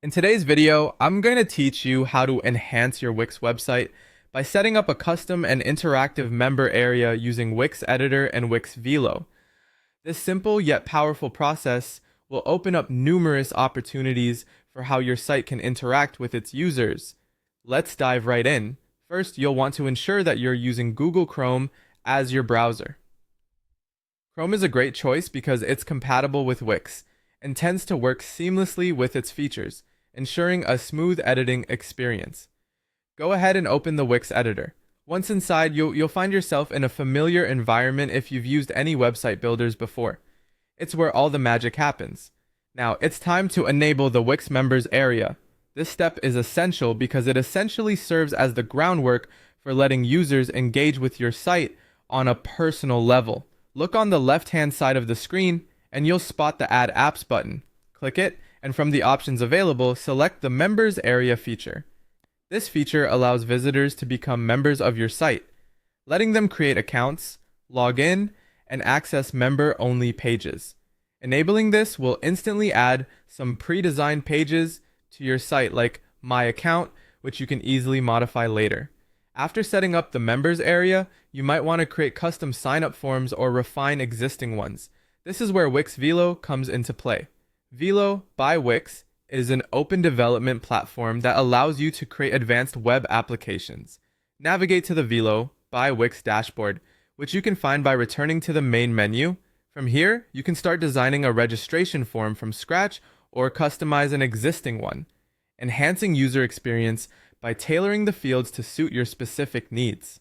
In today's video, I'm going to teach you how to enhance your Wix website by setting up a custom and interactive member area using Wix Editor and Wix Velo. This simple yet powerful process will open up numerous opportunities for how your site can interact with its users. Let's dive right in. First, you'll want to ensure that you're using Google Chrome as your browser. Chrome is a great choice because it's compatible with Wix and tends to work seamlessly with its features, ensuring a smooth editing experience. Go ahead and open the Wix editor. Once inside, you'll find yourself in a familiar environment if you've used any website builders before. It's where all the magic happens. Now, it's time to enable the Wix Members Area. This step is essential because it essentially serves as the groundwork for letting users engage with your site on a personal level. Look on the left-hand side of the screen and you'll spot the Add Apps button. Click it, and from the options available, select the Members Area feature. This feature allows visitors to become members of your site, letting them create accounts, log in, and access member-only pages. Enabling this will instantly add some pre-designed pages to your site like My Account, which you can easily modify later. After setting up the Members Area, you might want to create custom sign-up forms or refine existing ones. This is where Wix Velo comes into play. Velo by Wix is an open development platform that allows you to create advanced web applications. Navigate to the Velo by Wix dashboard, which you can find by returning to the main menu. From here, you can start designing a registration form from scratch or customize an existing one, enhancing user experience by tailoring the fields to suit your specific needs.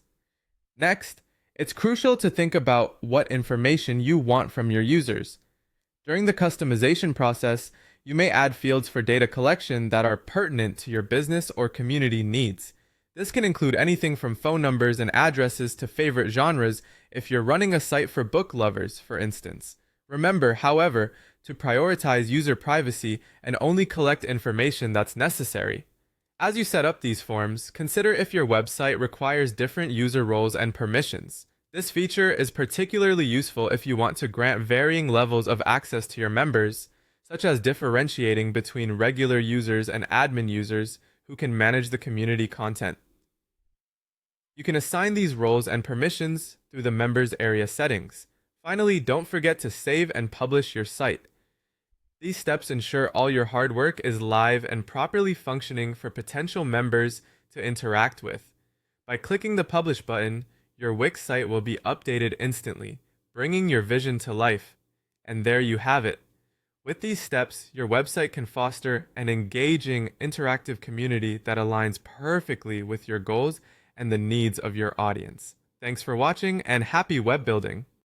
Next, it's crucial to think about what information you want from your users. During the customization process, you may add fields for data collection that are pertinent to your business or community needs. This can include anything from phone numbers and addresses to favorite genres if you're running a site for book lovers, for instance. Remember, however, to prioritize user privacy and only collect information that's necessary. As you set up these forms, consider if your website requires different user roles and permissions. This feature is particularly useful if you want to grant varying levels of access to your members, such as differentiating between regular users and admin users who can manage the community content. You can assign these roles and permissions through the Members Area settings. Finally, don't forget to save and publish your site. These steps ensure all your hard work is live and properly functioning for potential members to interact with. By clicking the Publish button, your Wix site will be updated instantly, bringing your vision to life. And there you have it. With these steps, your website can foster an engaging, interactive community that aligns perfectly with your goals and the needs of your audience. Thanks for watching, and happy web building!